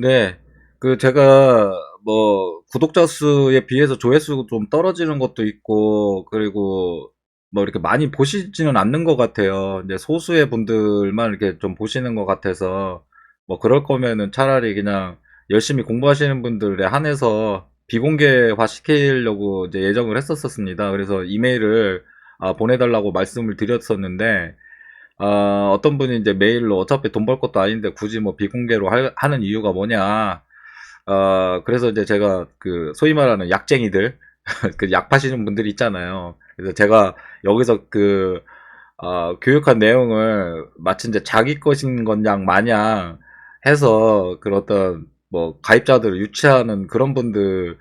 네. 그 제가 뭐 구독자 수에 비해서 조회수가 좀 떨어지는 것도 있고, 그리고 뭐 이렇게 많이 보시지는 않는 것 같아요. 이제 소수의 분들만 이렇게 좀 보시는 것 같아서, 뭐 그럴 거면은 차라리 그냥 열심히 공부하시는 분들에 한해서 비공개화 시키려고 이제 예정을 했었습니다. 그래서 이메일을 보내달라고 말씀을 드렸었는데, 어떤 분이 이제 메일로 어차피 돈 벌 것도 아닌데 굳이 뭐 비공개로 하는 이유가 뭐냐. 그래서 이제 제가 그 소위 말하는 약쟁이들, 그 약 파시는 분들이 있잖아요. 그래서 제가 여기서 그, 교육한 내용을 마치 이제 자기 것인 것 양 마냥 해서 그 어떤 뭐 가입자들을 유치하는 그런 분들이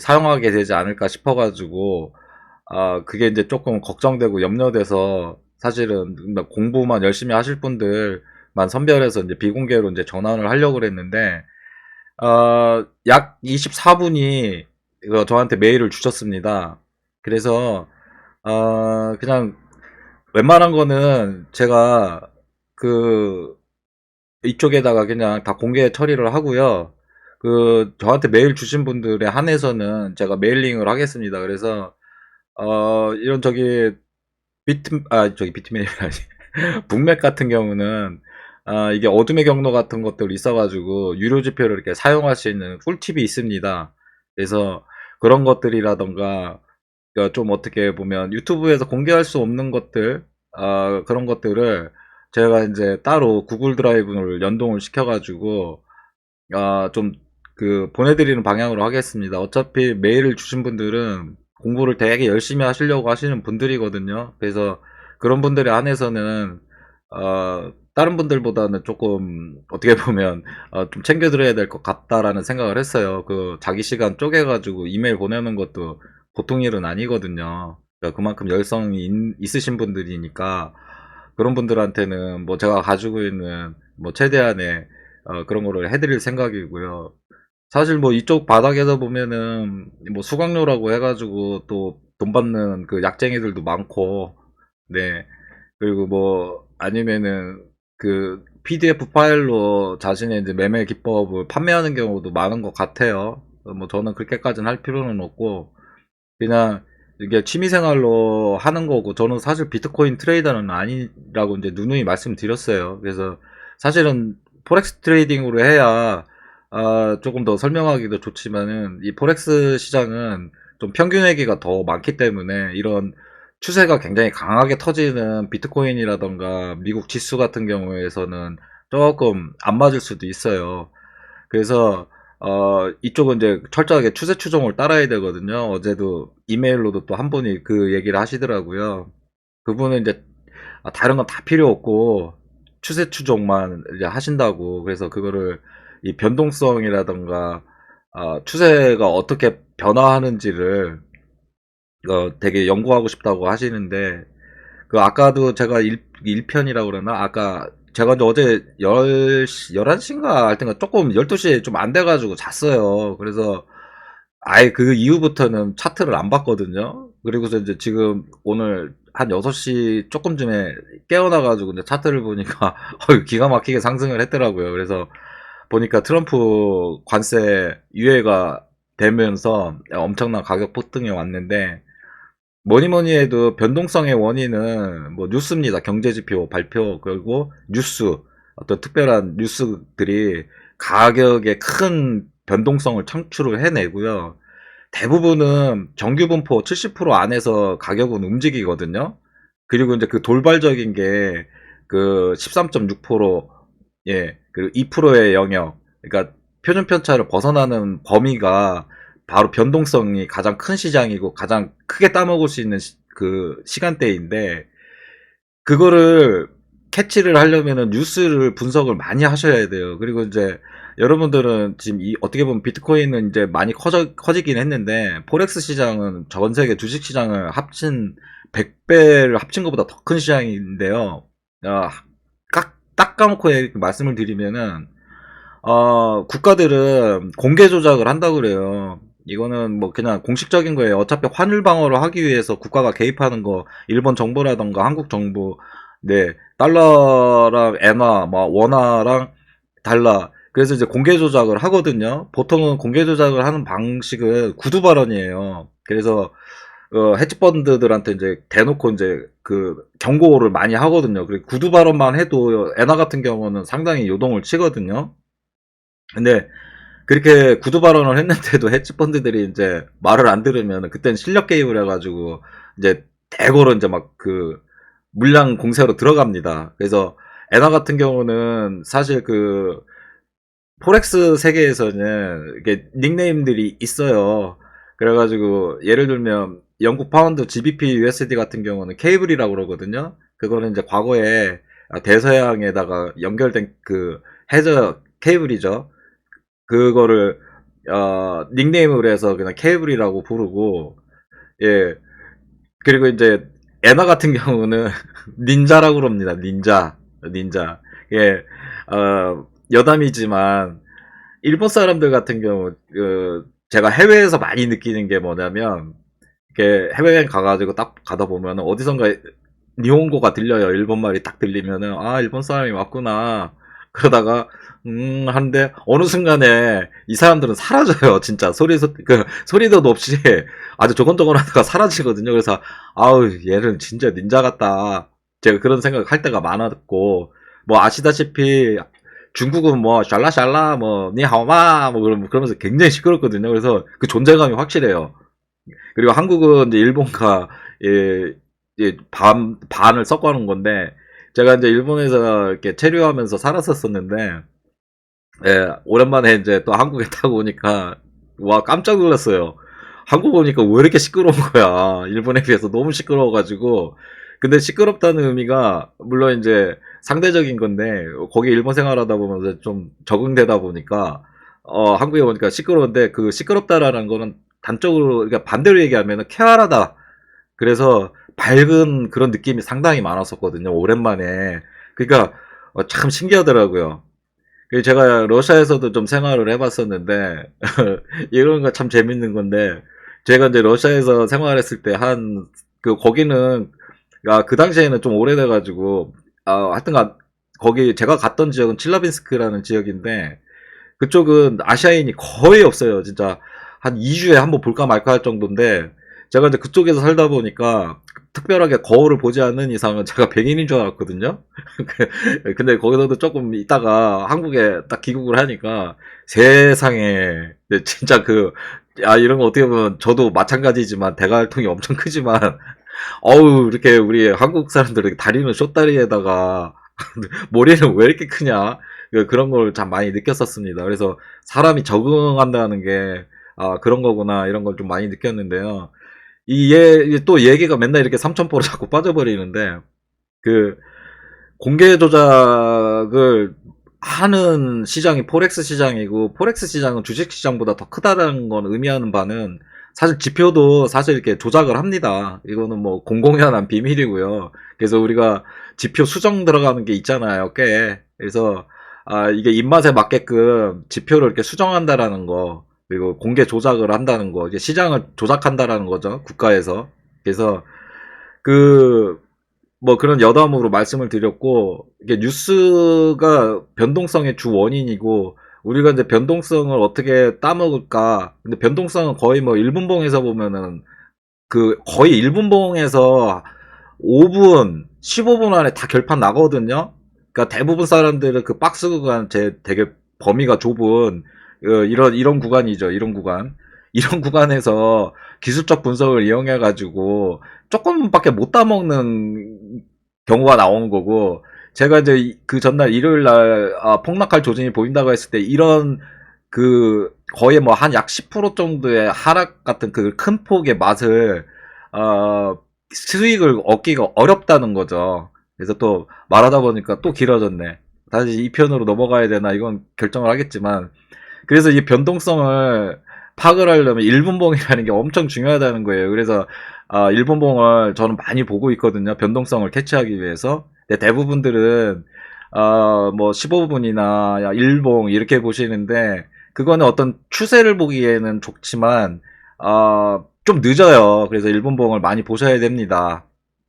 사용하게 되지 않을까 싶어가지고, 그게 이제 조금 걱정되고 염려돼서 사실은 공부만 열심히 하실 분들만 선별해서 이제 비공개로 이제 전환을 하려고 그랬는데, 약 24분이 저한테 메일을 주셨습니다. 그래서, 그냥 웬만한 거는 제가 그 이쪽에다가 그냥 다 공개 처리를 하고요. 그 저한테 메일 주신 분들에 한해서는 제가 메일링을 하겠습니다. 그래서 이런 저기 저기 비트맨이 아니 북맥 같은 경우는 이게 어둠의 경로 같은 것들 있어가지고 유료 지표를 이렇게 사용할 수 있는 꿀팁이 있습니다. 그래서 그런 것들이라던가 좀 어떻게 보면 유튜브에서 공개할 수 없는 것들, 그런 것들을 제가 이제 따로 구글 드라이브를 연동을 시켜가지고 좀 그 보내드리는 방향으로 하겠습니다. 어차피 메일을 주신 분들은 공부를 되게 열심히 하시려고 하시는 분들이거든요. 그래서 그런 분들에 한해서는 다른 분들보다는 조금 어떻게 보면 좀 챙겨드려야 될 것 같다라는 생각을 했어요. 그 자기 시간 쪼개가지고 이메일 보내는 것도 보통 일은 아니거든요. 그러니까 그만큼 열성이 있으신 분들이니까 그런 분들한테는 뭐 제가 가지고 있는 뭐 최대한의 그런 거를 해드릴 생각이고요. 사실 뭐 이쪽 바닥에서 보면은 뭐 수강료라고 해가지고 또 돈 받는 그 약쟁이들도 많고, 네. 그리고 뭐 아니면은 그 PDF 파일로 자신의 이제 매매 기법을 판매하는 경우도 많은 것 같아요. 뭐 저는 그렇게까지는 할 필요는 없고, 그냥 이게 취미생활로 하는 거고, 저는 사실 비트코인 트레이더는 아니라고 이제 누누이 말씀드렸어요. 그래서 사실은 포렉스 트레이딩으로 해야 조금 더 설명하기도 좋지만은 이 포렉스 시장은 좀 평균회기가 더 많기 때문에 이런 추세가 굉장히 강하게 터지는 비트코인이라던가 미국 지수 같은 경우에서는 조금 안 맞을 수도 있어요. 그래서 이쪽은 이제 철저하게 추세 추종을 따라야 되거든요. 어제도 이메일로도 또 한 분이 그 얘기를 하시더라고요. 그분은 이제 다른 건 다 필요 없고 추세 추종만 이제 하신다고. 그래서 그거를 이 변동성이라던가 추세가 어떻게 변화하는지를 되게 연구하고 싶다고 하시는데, 그 아까도 제가 1편이라고 그러나? 아까 제가 이제 어제 10시, 11시인가 할 때가 조금 12시에 좀 안 돼가지고 잤어요. 그래서 아예 그 이후부터는 차트를 안 봤거든요. 그리고서 이제 지금 오늘 한 6시 조금쯤에 깨어나가지고 이제 차트를 보니까 기가 막히게 상승을 했더라고요. 그래서 보니까 트럼프 관세 유예가 되면서 엄청난 가격 폭등이 왔는데, 뭐니 뭐니 해도 변동성의 원인은 뭐 뉴스입니다. 경제지표 발표, 그리고 뉴스, 어떤 특별한 뉴스들이 가격에 큰 변동성을 창출을 해내고요. 대부분은 정규 분포 70% 안에서 가격은 움직이거든요. 그리고 이제 그 돌발적인 게 그 13.6%, 예, 그리고 2%의 영역, 그러니까 표준 편차를 벗어나는 범위가 바로 변동성이 가장 큰 시장이고 가장 크게 따먹을 수 있는 그 시간대인데, 그거를 캐치를 하려면은 뉴스를 분석을 많이 하셔야 돼요. 그리고 이제 여러분들은 지금 어떻게 보면 비트코인은 이제 많이 커지긴 했는데, 포렉스 시장은 전 세계 주식 시장을 합친 100배를 합친 것보다 더 큰 시장인데요. 아, 딱 까놓고 말씀을 드리면은 국가들은 공개 조작을 한다 그래요. 이거는 뭐 그냥 공식적인 거예요. 어차피 환율 방어를 하기 위해서 국가가 개입하는 거, 일본 정부라던가 한국 정부, 네, 달러랑 엔화, 뭐 원화랑 달러, 그래서 이제 공개 조작을 하거든요. 보통은 공개 조작을 하는 방식은 구두 발언이에요. 그래서 헤지펀드들한테 이제 대놓고 이제 그 경고를 많이 하거든요. 그리고 구두 발언만 해도 에나 같은 경우는 상당히 요동을 치거든요. 근데 그렇게 구두 발언을 했는데도 헤지펀드들이 이제 말을 안 들으면 그때는 실력 게임을 해가지고 이제 대거로 이제 막 그 물량 공세로 들어갑니다. 그래서 에나 같은 경우는 사실 그 포렉스 세계에서는 이게 닉네임들이 있어요. 그래가지고 예를 들면 영국 파운드 GBP USD 같은 경우는 케이블이라고 그러거든요. 그거는 이제 과거에 대서양에다가 연결된 그 해저 케이블이죠. 그거를 닉네임으로 해서 그냥 케이블이라고 부르고, 예. 그리고 이제 에나 같은 경우는 닌자라고 그럽니다. 닌자. 예. 여담이지만 일본 사람들 같은 경우 제가 해외에서 많이 느끼는 게 뭐냐면, 이렇게 해외여행 가가지고 딱 가다 보면 어디선가 니혼고가 들려요. 일본 말이 딱 들리면은 아 일본 사람이 왔구나. 그러다가 하는데 어느 순간에 이 사람들은 사라져요. 진짜 소리도 없이 아주 조곤조곤 하다가 사라지거든요. 그래서 아우 얘는 진짜 닌자 같다. 제가 그런 생각을 할 때가 많았고, 뭐 아시다시피 중국은 뭐 샬라샬라 뭐 니하오마 뭐 그러면서 굉장히 시끄럽거든요. 그래서 그 존재감이 확실해요. 그리고 한국은 이제 일본과 예, 반을 섞어놓은 건데, 제가 이제 일본에서 이렇게 체류하면서 살았었었는데, 예, 오랜만에 이제 또 한국에 타고 오니까, 와, 깜짝 놀랐어요. 한국 오니까 왜 이렇게 시끄러운 거야. 일본에 비해서 너무 시끄러워가지고. 근데 시끄럽다는 의미가, 물론 이제 상대적인 건데, 거기 일본 생활하다 보면서 좀 적응되다 보니까, 한국에 오니까 시끄러운데, 그 시끄럽다라는 거는 단적으로, 그러니까 반대로 얘기하면 쾌활하다. 그래서 밝은 그런 느낌이 상당히 많았었거든요. 오랜만에. 그러니까 참 신기하더라고요. 제가 러시아에서도 좀 생활을 해봤었는데 이런 거 참 재밌는 건데, 제가 이제 러시아에서 생활했을 때 거기는 그 당시에는 좀 오래돼가지고 하여튼간 거기 제가 갔던 지역은 칠라빈스크라는 지역인데, 그쪽은 아시아인이 거의 없어요. 진짜 한 2주에 한번 볼까 말까 할 정도인데, 제가 이제 그쪽에서 살다 보니까 특별하게 거울을 보지 않는 이상은 제가 백인인 줄 알았거든요. 근데 거기서도 조금 있다가 한국에 딱 귀국을 하니까 세상에 진짜 이런 거 어떻게 보면 저도 마찬가지지만 대갈통이 엄청 크지만 어우 이렇게 우리 한국 사람들이 다리는 쇼다리에다가 머리는 왜 이렇게 크냐, 그런 걸 참 많이 느꼈었습니다. 그래서 사람이 적응한다는 게 그런 거구나 이런 걸 좀 많이 느꼈는데요. 또 얘기가 맨날 이렇게 삼천포로 자꾸 빠져버리는데, 그 공개 조작을 하는 시장이 포렉스 시장이고, 포렉스 시장은 주식 시장보다 더 크다는 건 의미하는 바는, 사실 지표도 사실 이렇게 조작을 합니다. 이거는 뭐 공공연한 비밀이고요. 그래서 우리가 지표 수정 들어가는 게 있잖아요, 꽤. 그래서 이게 입맛에 맞게끔 지표를 이렇게 수정한다라는 거, 그리고 공개 조작을 한다는 거, 이제 시장을 조작한다라는 거죠, 국가에서. 그래서 그 뭐 그런 여담으로 말씀을 드렸고, 이게 뉴스가 변동성의 주 원인이고, 우리가 이제 변동성을 어떻게 따먹을까. 근데 변동성은 거의 뭐 1분봉에서 보면은 거의 1분봉에서 5분, 15분 안에 다 결판 나거든요. 그러니까 대부분 사람들은 그 박스 구간 되게 범위가 좁은 이런 구간이죠. 이런 구간. 이런 구간에서 기술적 분석을 이용해 가지고 조금밖에 못 따먹는 경우가 나오는 거고, 제가 이제 그 전날 일요일 날 폭락할 조짐이 보인다고 했을 때 이런 거의 뭐 한 약 10% 정도의 하락 같은 그 큰 폭의 맛을 수익을 얻기가 어렵다는 거죠. 그래서 또 말하다 보니까 또 길어졌네. 다시 2편으로 넘어가야 되나 이건 결정을 하겠지만, 그래서 이 변동성을 파악을 하려면 1분봉이라는 게 엄청 중요하다는 거예요. 그래서 1분봉을 저는 많이 보고 있거든요. 변동성을 캐치하기 위해서. 근데 대부분들은 뭐 15분이나 1봉 이렇게 보시는데, 그거는 어떤 추세를 보기에는 좋지만 좀 늦어요. 그래서 1분봉을 많이 보셔야 됩니다.